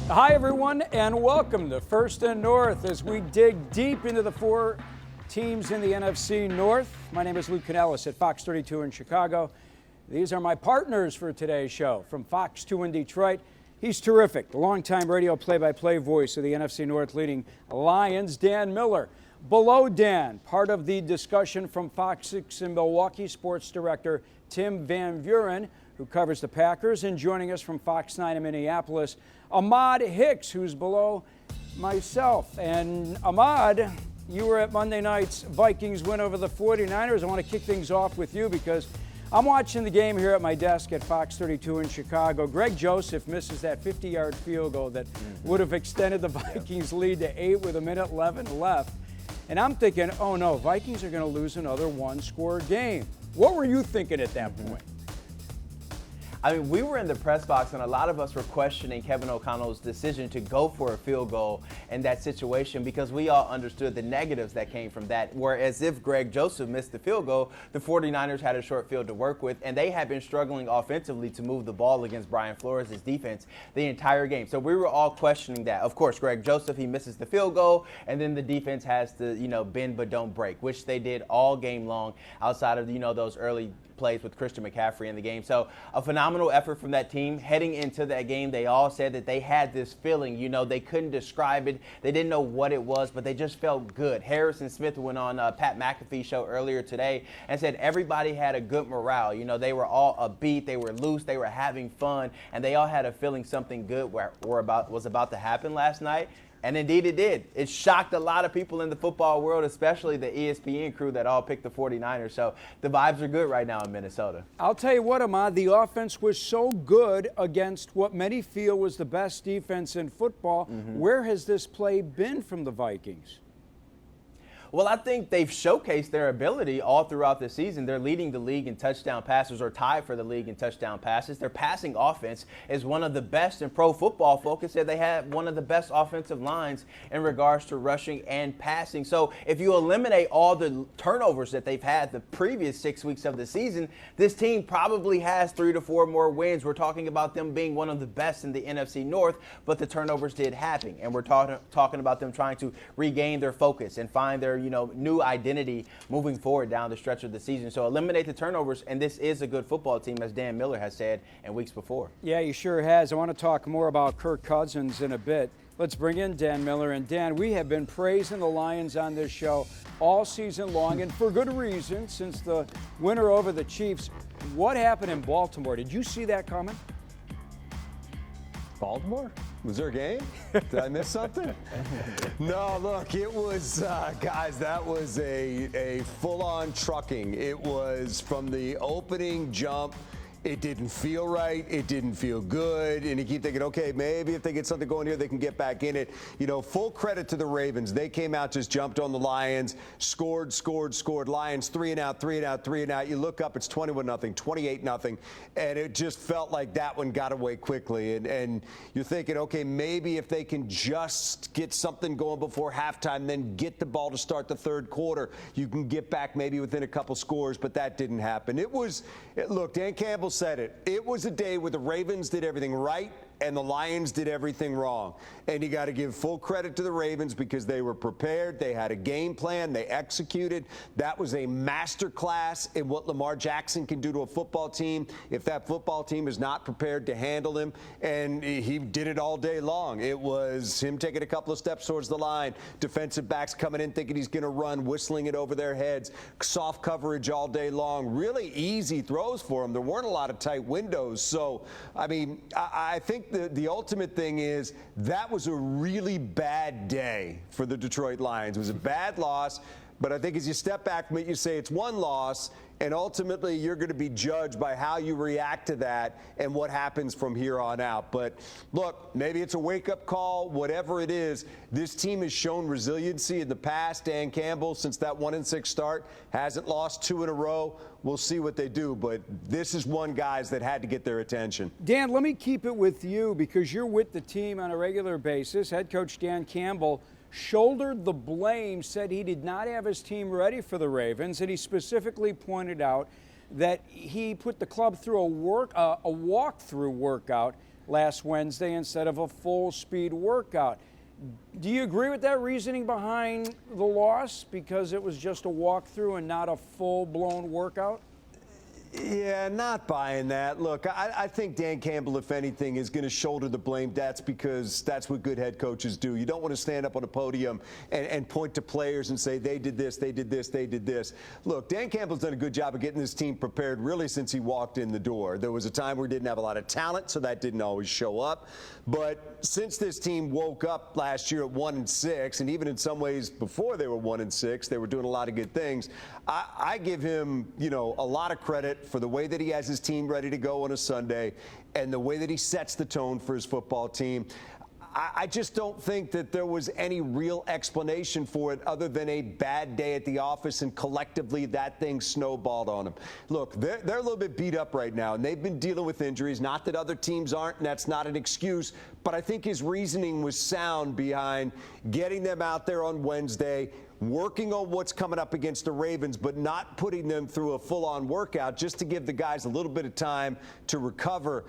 Hi, everyone, and welcome to First and North as we dig deep into the four teams in the NFC North. My name is Luke Canellis at Fox 32 in Chicago. These are my partners for today's show. From Fox 2 in Detroit, he's terrific, the longtime radio play-by-play voice of the NFC North leading Lions, Dan Miller. Below Dan, part of the discussion from Fox 6 in Milwaukee, sports director Tim Van Vuren, who covers the Packers, and joining us from Fox 9 in Minneapolis, Ahmad Hicks, who's below myself. And Ahmad, you were at Monday night's Vikings win over the 49ers. I want to kick things off with you because I'm watching the game here at my desk at Fox 32 in Chicago. Greg Joseph misses that 50-yard field goal that would have extended the Vikings lead to 8 with 1:11 left. And I'm thinking, oh no, Vikings are going to lose another one-score game. What were you thinking at that point? I mean, we were in the press box, and a lot of us were questioning Kevin O'Connell's decision to go for a field goal in that situation because we all understood the negatives that came from that. Whereas if Greg Joseph missed the field goal, the 49ers had a short field to work with, and they had been struggling offensively to move the ball against Brian Flores' defense the entire game. So we were all questioning that. Of course, Greg Joseph, he misses the field goal, and then the defense has to, bend but don't break, which they did all game long outside of, those early plays with Christian McCaffrey in the game. So a phenomenal effort from that team. Heading into that game, they all said that they had this feeling, they couldn't describe it. They didn't know what it was, but they just felt good. Harrison Smith went on Pat McAfee's show earlier today and said everybody had a good morale. They were all upbeat, they were loose, they were having fun, and they all had a feeling something good was about to happen last night. And indeed it did. It shocked a lot of people in the football world, especially the ESPN crew that all picked the 49ers. So the vibes are good right now in Minnesota. I'll tell you what, Ahmad, the offense was so good against what many feel was the best defense in football. Where has this play been from the Vikings? Well, I think they've showcased their ability all throughout the season. They're leading the league in touchdown passes, or tied for the league in touchdown passes. Their passing offense is one of the best in Pro Football Focus. They have one of the best offensive lines in regards to rushing and passing. So if you eliminate all the turnovers that they've had the previous 6 weeks of the season, this team probably has 3 to 4 more wins. We're talking about them being one of the best in the NFC North, but the turnovers did happen. And we're talking about them trying to regain their focus and find their new identity moving forward down the stretch of the season. So eliminate the turnovers, and this is a good football team, as Dan Miller has said in weeks before. Yeah, he sure has. I want to talk more about Kirk Cousins in a bit. Let's bring in Dan Miller. And Dan, we have been praising the Lions on this show all season long, and for good reason, since the winner over the Chiefs. What happened in Baltimore? Did you see that coming? Baltimore? Was there a game? Did I miss something? No, look, it was, guys, that was a full-on trucking. It was from the opening jump. It didn't feel right. It didn't feel good. And you keep thinking, okay, maybe if they get something going here, they can get back in it. Full credit to the Ravens. They came out, just jumped on the Lions, scored. Lions 3 and out. You look up, it's 21-0, 28-0. And it just felt like that one got away quickly. And you're thinking, okay, maybe if they can just get something going before halftime, then get the ball to start the third quarter, you can get back maybe within a couple scores. But that didn't happen. Look, Dan Campbell said it. It was a day where the Ravens did everything right and the Lions did everything wrong. And you got to give full credit to the Ravens because they were prepared. They had a game plan. They executed. That was a master class in what Lamar Jackson can do to a football team if that football team is not prepared to handle him. And he did it all day long. It was him taking a couple of steps towards the line, defensive backs coming in thinking he's going to run, whistling it over their heads, soft coverage all day long, really easy throws for him. There weren't a lot of tight windows. So, I think the ultimate thing is that was a really bad day for the Detroit Lions. It was a bad loss, but I think as you step back from it, you say it's one loss, and ultimately you're going to be judged by how you react to that and what happens from here on out. But look, maybe it's a wake-up call, whatever it is. This team has shown resiliency in the past. Dan Campbell, since that 1-6 start, hasn't lost 2 in a row. We'll see what they do, but this is one, guys, that had to get their attention. Dan, let me keep it with you because you're with the team on a regular basis. Head coach Dan Campbell shouldered the blame, said he did not have his team ready for the Ravens, and he specifically pointed out that he put the club through a walkthrough workout last Wednesday instead of a full speed workout. Do you agree with that reasoning behind the loss because it was just a walkthrough and not a full-blown workout? Yeah, not buying that. Look, I think Dan Campbell, if anything, is going to shoulder the blame. That's because that's what good head coaches do. You don't want to stand up on a podium and point to players and say, they did this, they did this, they did this. Look, Dan Campbell's done a good job of getting this team prepared really since he walked in the door. There was a time where he didn't have a lot of talent, so that didn't always show up. But since this team woke up last year at 1-6, and even in some ways before they were 1-6, they were doing a lot of good things. I give him, a lot of credit for the way that he has his team ready to go on a Sunday and the way that he sets the tone for his football team. I just don't think that there was any real explanation for it other than a bad day at the office, and collectively that thing snowballed on them. Look, they're a little bit beat up right now, and they've been dealing with injuries. Not that other teams aren't, and that's not an excuse, but I think his reasoning was sound behind getting them out there on Wednesday, working on what's coming up against the Ravens, but not putting them through a full-on workout just to give the guys a little bit of time to recover.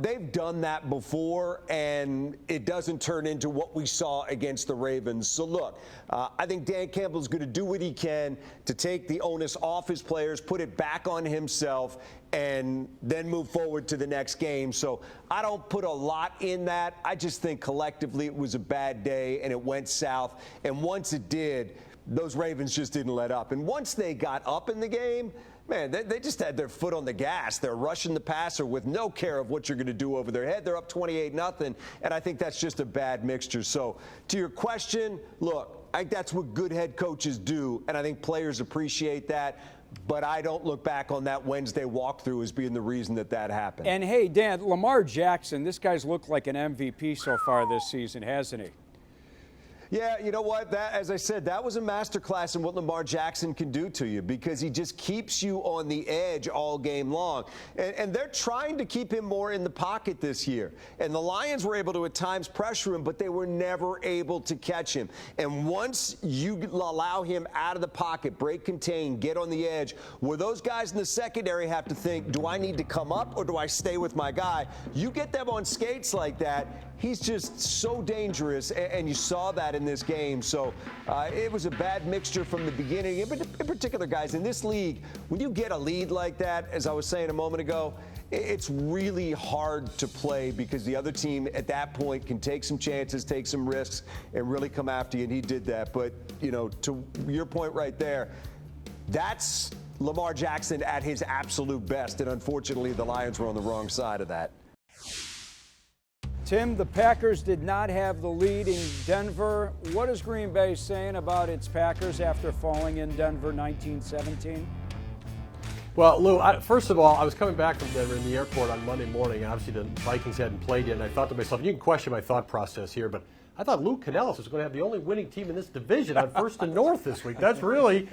They've done that before, and it doesn't turn into what we saw against the Ravens. So, look, I think Dan Campbell's going to do what he can to take the onus off his players, put it back on himself, and then move forward to the next game. So I don't put a lot in that. I just think collectively it was a bad day, and it went south. And once it did, those Ravens just didn't let up. And once they got up in the game, man, they just had their foot on the gas. They're rushing the passer with no care of what you're going to do over their head. They're up 28-0, and I think that's just a bad mixture. So to your question, look, I think that's what good head coaches do, and I think players appreciate that. But I don't look back on that Wednesday walkthrough as being the reason that happened. And, hey, Dan, Lamar Jackson, this guy's looked like an MVP so far this season, hasn't he? Yeah, you know what? As I said, that was a masterclass in what Lamar Jackson can do to you, because he just keeps you on the edge all game long. And they're trying to keep him more in the pocket this year. And the Lions were able to at times pressure him, but they were never able to catch him. And once you allow him out of the pocket, break, contain, get on the edge, where those guys in the secondary have to think, do I need to come up or do I stay with my guy? You get them on skates like that, he's just so dangerous, and you saw that in this game. So it was a bad mixture from the beginning. In particular, guys, in this league, when you get a lead like that, as I was saying a moment ago, it's really hard to play because the other team at that point can take some chances, take some risks, and really come after you, and he did that. But, to your point right there, that's Lamar Jackson at his absolute best, and unfortunately the Lions were on the wrong side of that. Tim, the Packers did not have the lead in Denver. What is Green Bay saying about its Packers after falling in Denver 19-17? Well, Lou, first of all, I was coming back from Denver in the airport on Monday morning, and obviously the Vikings hadn't played yet, and I thought to myself, you can question my thought process here, but I thought Lou Canellis was going to have the only winning team in this division on First and North this week. That's really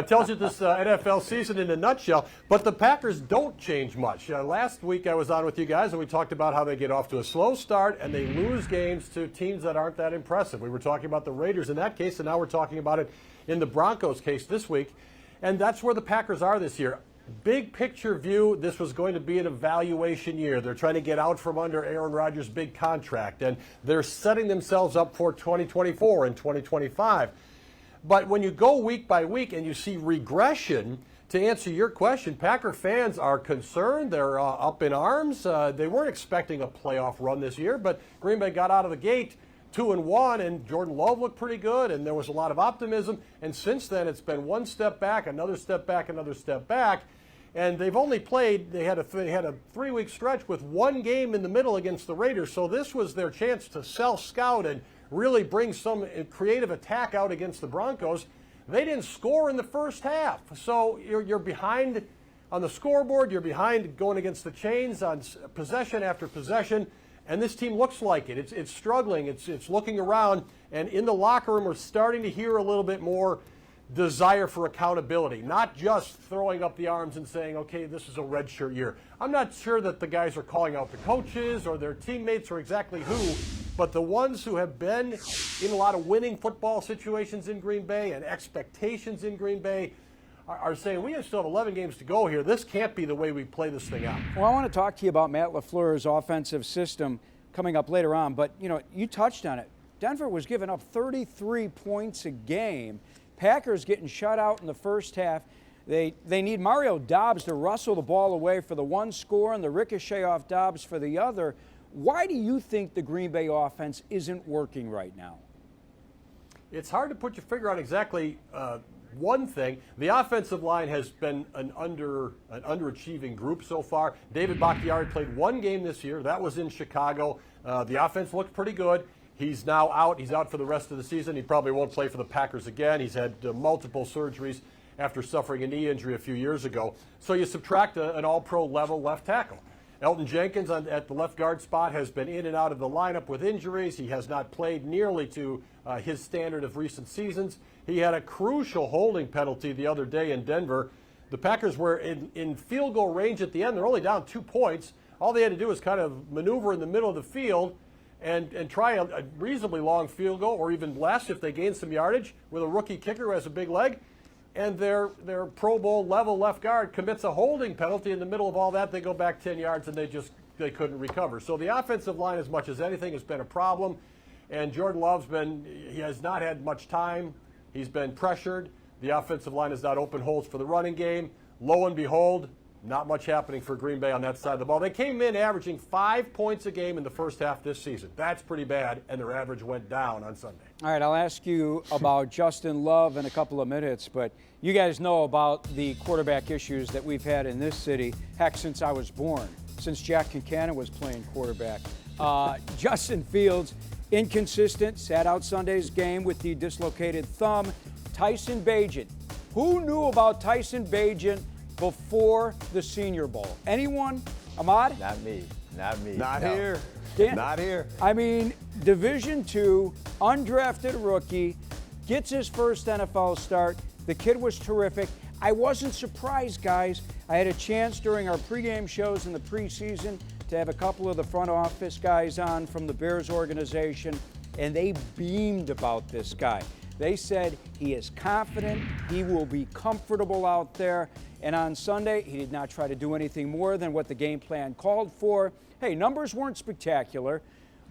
tells you this NFL season in a nutshell. But the Packers don't change much. Last week I was on with you guys, and we talked about how they get off to a slow start and they lose games to teams that aren't that impressive. We were talking about the Raiders in that case, and now we're talking about it in the Broncos case this week. And that's where the Packers are this year. Big picture view, this was going to be an evaluation year. They're trying to get out from under Aaron Rodgers' big contract, and they're setting themselves up for 2024 and 2025. But when you go week by week and you see regression, to answer your question, Packer fans are concerned. They're up in arms. They weren't expecting a playoff run this year, but Green Bay got out of the gate 2-1, and Jordan Love looked pretty good, and there was a lot of optimism. And since then, it's been one step back, another step back, another step back. And they've only played, they had a 3-week stretch with one game in the middle against the Raiders. So this was their chance to self-scout and really bring some creative attack out against the Broncos. They didn't score in the first half. So you're behind on the scoreboard. You're behind going against the chains on possession after possession. And this team looks like it. It's struggling. It's looking around. And in the locker room, we're starting to hear a little bit more desire for accountability, not just throwing up the arms and saying, okay, this is a redshirt year. I'm not sure that the guys are calling out the coaches or their teammates or exactly who, but the ones who have been in a lot of winning football situations in Green Bay and expectations in Green Bay are saying we still have 11 games to go here. This can't be the way we play this thing out. Well, I want to talk to you about Matt LaFleur's offensive system coming up later on, but you touched on it. Denver was giving up 33 points a game. Packers getting shut out in the first half. They need Mario Dobbs to wrestle the ball away for the one score and the ricochet off Dobbs for the other. Why do you think the Green Bay offense isn't working right now? It's hard to put your finger on exactly one thing. The offensive line has been an underachieving group so far. David Bakhtiari played one game this year. That was in Chicago. The offense looked pretty good. He's now out. He's out for the rest of the season. He probably won't play for the Packers again. He's had multiple surgeries after suffering a knee injury a few years ago. So you subtract an all-pro level left tackle. Elton Jenkins at the left guard spot has been in and out of the lineup with injuries. He has not played nearly to his standard of recent seasons. He had a crucial holding penalty the other day in Denver. The Packers were in field goal range at the end. They're only down 2 points. All they had to do was kind of maneuver in the middle of the field and try a reasonably long field goal, or even less if they gain some yardage, with a rookie kicker who has a big leg. And their Pro Bowl level left guard commits a holding penalty in the middle of all that. They go back 10 yards and they couldn't recover. So the offensive line, as much as anything, has been a problem. And Jordan Love's he has not had much time. He's been pressured. The offensive line has not opened holes for the running game. Lo and behold, not much happening for Green Bay on that side of the ball. They came in averaging 5 points a game in the first half this season. That's pretty bad, and their average went down on Sunday. All right, I'll ask you about Justin Love in a couple of minutes, but you guys know about the quarterback issues that we've had in this city, heck, since I was born, since Jack Concannon was playing quarterback. Justin Fields, inconsistent, sat out Sunday's game with the dislocated thumb. Tyson Bagent. Who knew about Tyson Bagent before the Senior Bowl? Anyone? Ahmad? Not me. Not me. Not No. here. Dan? Not here. I mean, Division II, undrafted rookie, gets his first NFL start. The kid was terrific. I wasn't surprised, guys. I had a chance during our pregame shows in the preseason to have a couple of the front office guys on from the Bears organization, and they beamed about this guy. They said he is confident, he will be comfortable out there, and on Sunday, he did not try to do anything more than what the game plan called for. Hey, numbers weren't spectacular,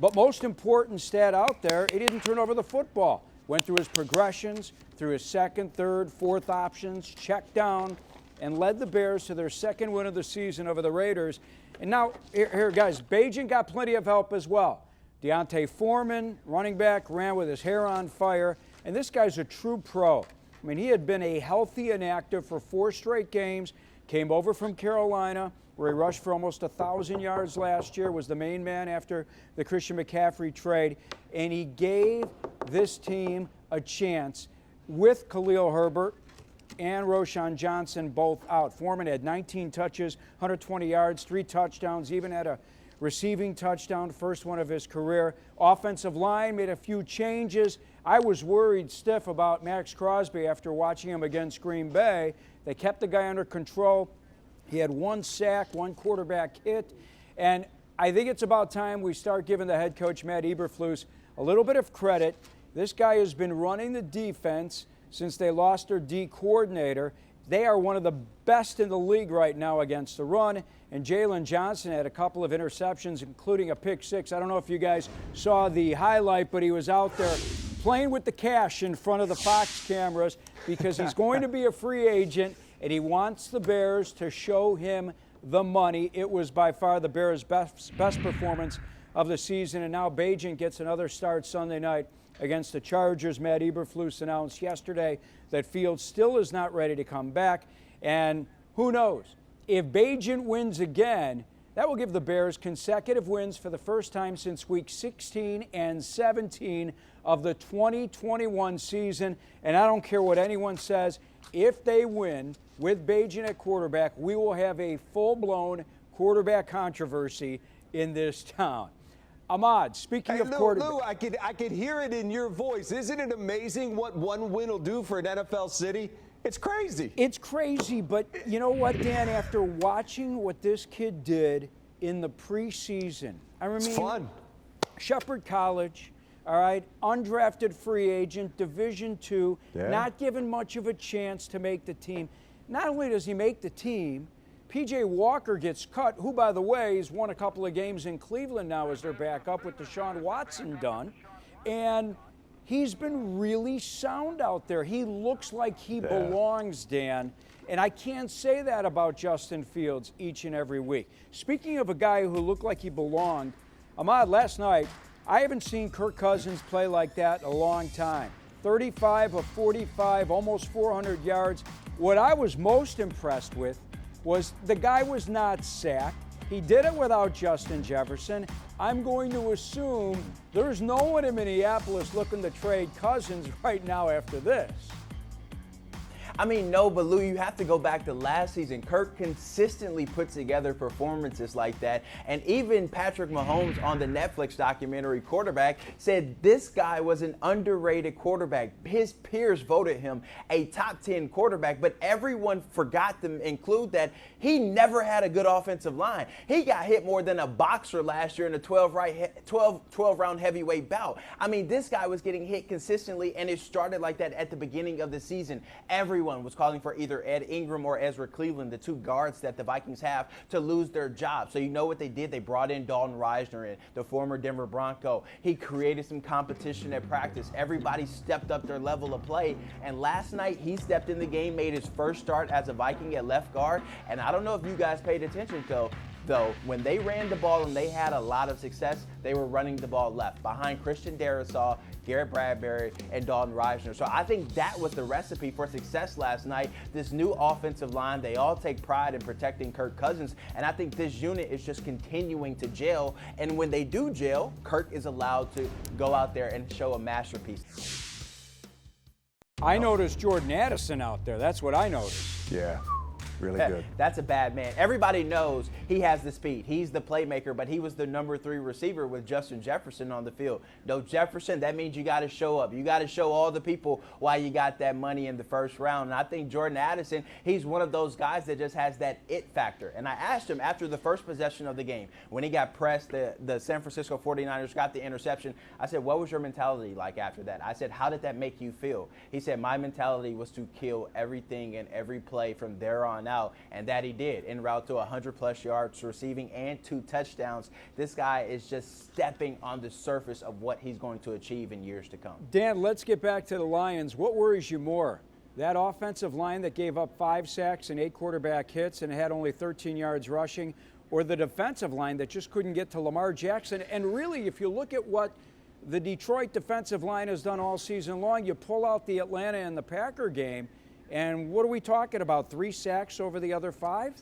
but most important stat out there, he didn't turn over the football. Went through his progressions, through his second, third, fourth options, checked down, and led the Bears to their second win of the season over the Raiders. And now, here guys, Bagent got plenty of help as well. Deontay Foreman, running back, ran with his hair on fire. And this guy's a true pro. I mean, he had been a healthy and active for 4 straight games, came over from Carolina, where he rushed for almost 1,000 yards last year, was the main man after the Christian McCaffrey trade, and he gave this team a chance with Khalil Herbert and Roschon Johnson both out. Foreman had 19 touches, 120 yards, 3 touchdowns, even had a receiving touchdown, first one of his career. Offensive line made a few changes. I was worried stiff about Max Crosby after watching him against Green Bay. They kept the guy under control. He had 1 sack, 1 quarterback hit, and I think it's about time we start giving the head coach, Matt Eberflus, a little bit of credit. This guy has been running the defense since they lost their D coordinator. They are one of the best in the league right now against the run, and Jalen Johnson had a couple of interceptions, including a pick 6. I don't know if you guys saw the highlight, but he was out there playing with the cash in front of the Fox cameras because he's going to be a free agent, and he wants the Bears to show him the money. It was by far the Bears' best performance of the season, and now Bagent gets another start Sunday night against the Chargers. Matt Eberflus announced yesterday that Fields still is not ready to come back, and who knows? If Bagent wins again, that will give the Bears consecutive wins for the first time since week 16 and 17 of the 2021 season, and I don't care what anyone says, if they win with Bagent at quarterback, we will have a full-blown quarterback controversy in this town. Ahmad, speaking of quarterback. Lou, I could hear it in your voice. Isn't it amazing what one win will do for an NFL city? It's crazy. It's crazy, but you know what, Dan? After watching what this kid did in the preseason, I mean, It's fun. Shepherd College, all right, undrafted free agent, Division II, Yeah. not given much of a chance to make the team. Not only does he make the team, P.J. Walker gets cut, who, by the way, has won a couple of games in Cleveland now as their backup with Deshaun Watson done. And he's been really sound out there. He looks like he belongs, Dan. And I can't say that about Justin Fields each and every week. Speaking of a guy who looked like he belonged, Ahmad, last night, I haven't seen Kirk Cousins play like that in a long time. 35 of 45, almost 400 yards. What I was most impressed with was the guy was not sacked. He did it without Justin Jefferson. I'm going to assume there's no one in Minneapolis looking to trade Cousins right now after this. I mean, no, but Lou, you have to go back to last season. Kirk consistently puts together performances like that. And even Patrick Mahomes on the Netflix documentary Quarterback said this guy was an underrated quarterback. His peers voted him a top 10 quarterback, but everyone forgot to include that he never had a good offensive line. He got hit more than a boxer last year in a 12-round heavyweight bout. I mean, this guy was getting hit consistently, and it started like that at the beginning of the season. Everyone was calling for either Ed Ingram or Ezra Cleveland, the two guards that the Vikings have, to lose their job. So you know what they did? They brought in Dalton Risner, the former Denver Bronco. He created some competition at practice. Everybody stepped up their level of play. And last night, he stepped in the game, made his first start as a Viking at left guard. And I don't know if you guys paid attention, though, when they ran the ball and they had a lot of success, they were running the ball left behind Christian Darrisaw, Garrett Bradbury, and Dalton Risner. So I think that was the recipe for success last night. This new offensive line, they all take pride in protecting Kirk Cousins, and I think this unit is just continuing to gel. And when they do gel, Kirk is allowed to go out there and show a masterpiece. I noticed Jordan Addison out there. That's what I noticed. Yeah. Really good. That's a bad man. Everybody knows he has the speed. He's the playmaker, but he was the number 3 receiver with Justin Jefferson on the field. No Jefferson, that means you got to show up. You got to show all the people why you got that money in the first round. And I think Jordan Addison, he's one of those guys that just has that it factor. And I asked him after the first possession of the game, when he got pressed, the San Francisco 49ers got the interception, I said, what was your mentality like after that? I said, how did that make you feel? He said, my mentality was to kill everything and every play from there on out, and that he did, en route to 100+ yards receiving and 2 touchdowns. This guy is just stepping on the surface of what he's going to achieve in years to come. Dan, let's get back to the Lions. What worries you more? That offensive line that gave up 5 sacks and 8 quarterback hits and had only 13 yards rushing, or the defensive line that just couldn't get to Lamar Jackson? And really, if you look at what the Detroit defensive line has done all season long, you pull out the Atlanta and the Packer game, and what are we talking about? 3 sacks over the other 5?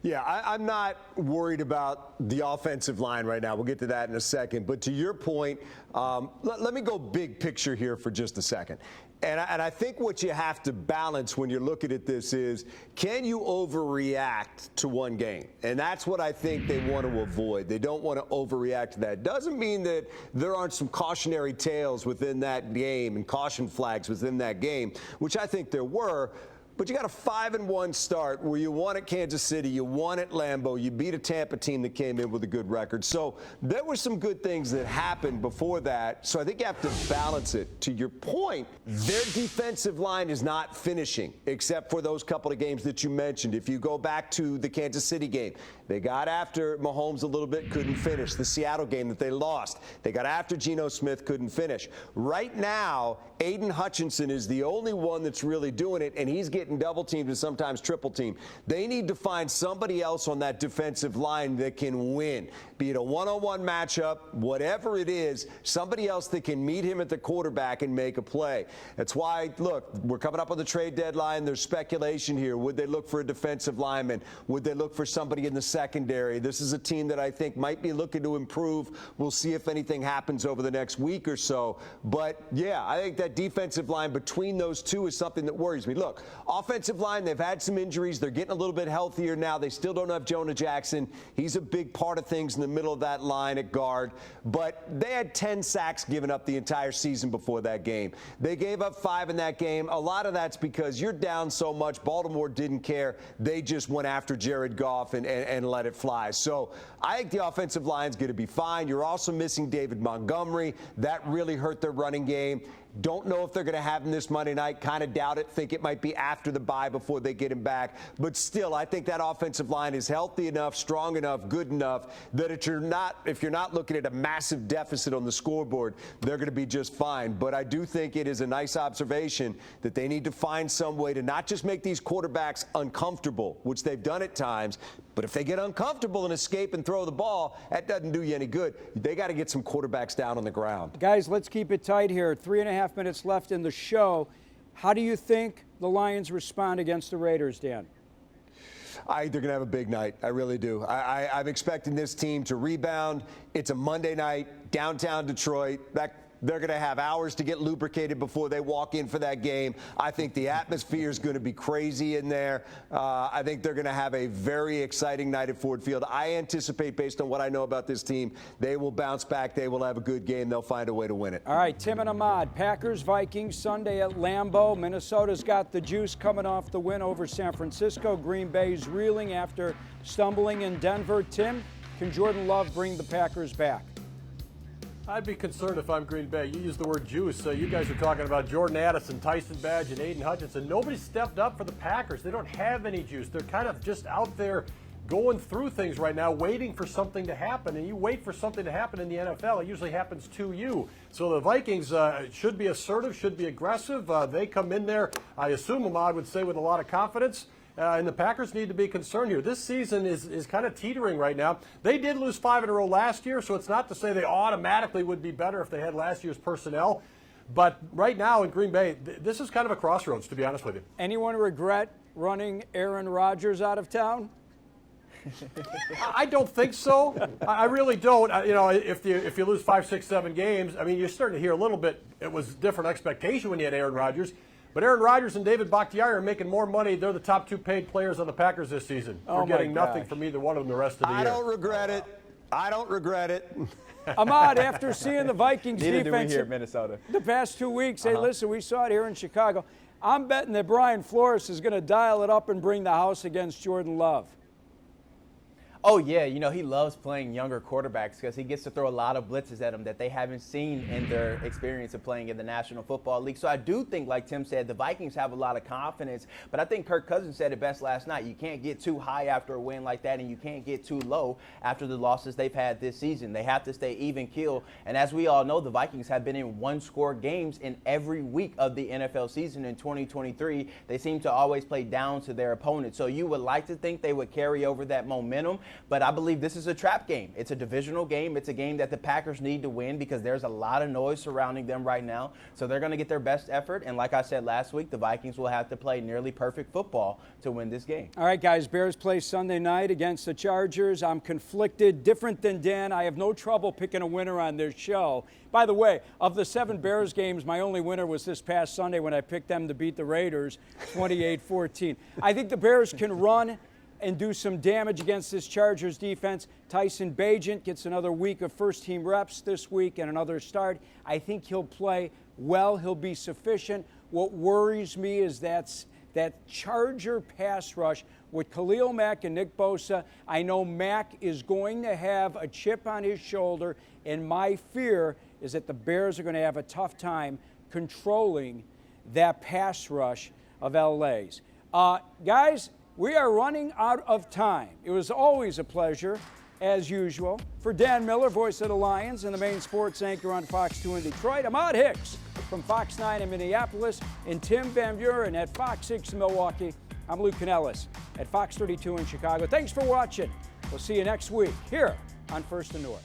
Yeah, I'm not worried about the offensive line right now. We'll get to that in a second. But to your point, let me go big picture here for just a second. And I think what you have to balance when you're looking at this is, can you overreact to one game? And that's what I think they want to avoid. They don't want to overreact to that. Doesn't mean that there aren't some cautionary tales within that game and caution flags within that game, which I think there were. But you got a 5-1 start where you won at Kansas City, you won at Lambeau, you beat a Tampa team that came in with a good record. So there were some good things that happened before that. So I think you have to balance it. To your point, their defensive line is not finishing, except for those couple of games that you mentioned. If you go back to the Kansas City game, they got after Mahomes a little bit, couldn't finish. The Seattle game that they lost, they got after Geno Smith, couldn't finish. Right now, Aiden Hutchinson is the only one that's really doing it, and he's getting double teamed and sometimes triple teamed. They need to find somebody else on that defensive line that can win, be it a one-on-one matchup, whatever it is, somebody else that can meet him at the quarterback and make a play. That's why, look, we're coming up on the trade deadline. There's speculation here. Would they look for a defensive lineman? Would they look for somebody in the secondary? This is a team that I think might be looking to improve. We'll see if anything happens over the next week or so. But, yeah, I think that defensive line between those two is something that worries me. Look, offensive line, they've had some injuries. They're getting a little bit healthier now. They still don't have Jonah Jackson. He's a big part of things in the middle of that line at guard. But they had 10 sacks given up the entire season before that game. They gave up 5 in that game. A lot of that's because you're down so much. Baltimore didn't care. They just went after Jared Goff and let it fly. So I think the offensive line's going to be fine. You're also missing David Montgomery. That really hurt their running game. Don't know if they're going to have him this Monday night. Kind of doubt it. Think it might be after the bye before they get him back. But still, I think that offensive line is healthy enough, strong enough, good enough that if you're not looking at a massive deficit on the scoreboard, they're going to be just fine. But I do think it is a nice observation that they need to find some way to not just make these quarterbacks uncomfortable, which they've done at times, but if they get uncomfortable and escape and throw the ball, that doesn't do you any good. They got to get some quarterbacks down on the ground. Guys, let's keep it tight here. 3.5 minutes left in the show. How do you think the Lions respond against the Raiders, Dan? I think they're going to have a big night. I really do. I'm expecting this team to rebound. It's a Monday night, downtown Detroit. They're going to have hours to get lubricated before they walk in for that game. I think the atmosphere is going to be crazy in there. I think they're going to have a very exciting night at Ford Field. I anticipate, based on what I know about this team, they will bounce back. They will have a good game. They'll find a way to win it. All right, Tim and Ahmad, Packers, Vikings, Sunday at Lambeau. Minnesota's got the juice coming off the win over San Francisco. Green Bay's reeling after stumbling in Denver. Tim, can Jordan Love bring the Packers back? I'd be concerned if I'm Green Bay. You used the word juice. You guys are talking about Jordan Addison, Tyson Badge, and Aiden Hutchinson. Nobody stepped up for the Packers. They don't have any juice. They're kind of just out there going through things right now, waiting for something to happen. And you wait for something to happen in the NFL, it usually happens to you. So the Vikings should be assertive, should be aggressive. They come in there, I assume Ahmad would say, with a lot of confidence. And the Packers need to be concerned here. This season is kind of teetering right now. They did lose 5 in a row last year, so it's not to say they automatically would be better if they had last year's personnel. But right now in Green Bay, this is kind of a crossroads, to be honest with you. Anyone regret running Aaron Rodgers out of town? I don't think so. I really don't. If you lose 5, 6, 7 games, I mean, you're starting to hear a little bit. It was different expectation when you had Aaron Rodgers. But Aaron Rodgers and David Bakhtiari are making more money. They're the top 2 paid players on the Packers this season. We're getting nothing from either one of them the rest of the year. I don't regret it. I don't regret it. Ahmad, after seeing the Vikings Neither do we defense here in Minnesota. the past 2 weeks, hey, listen, we saw it here in Chicago. I'm betting that Brian Flores is going to dial it up and bring the house against Jordan Love. Oh, yeah. He loves playing younger quarterbacks because he gets to throw a lot of blitzes at them that they haven't seen in their experience of playing in the National Football League. So I do think, like Tim said, the Vikings have a lot of confidence. But I think Kirk Cousins said it best last night. You can't get too high after a win like that, and you can't get too low after the losses they've had this season. They have to stay even keel. And as we all know, the Vikings have been in one-score games in every week of the NFL season in 2023. They seem to always play down to their opponent. So you would like to think they would carry over that momentum. But I believe this is a trap game. It's a divisional game. It's a game that the Packers need to win because there's a lot of noise surrounding them right now. So they're going to get their best effort. And like I said last week, the Vikings will have to play nearly perfect football to win this game. All right, guys, Bears play Sunday night against the Chargers. I'm conflicted, different than Dan. I have no trouble picking a winner on this show. By the way, of the 7 Bears games, my only winner was this past Sunday when I picked them to beat the Raiders 28-14. I think the Bears can run and do some damage against this Chargers defense. Tyson Bagent gets another week of first-team reps this week and another start. I think he'll play well. He'll be sufficient. What worries me is that Charger pass rush with Khalil Mack and Nick Bosa. I know Mack is going to have a chip on his shoulder, and my fear is that the Bears are going to have a tough time controlling that pass rush of LA's. Guys, we are running out of time. It was always a pleasure, as usual. For Dan Miller, voice of the Lions, and the main sports anchor on Fox 2 in Detroit, Ahmad Hicks from Fox 9 in Minneapolis, and Tim Van Buren at Fox 6 in Milwaukee. I'm Luke Canellis at Fox 32 in Chicago. Thanks for watching. We'll see you next week here on First and North.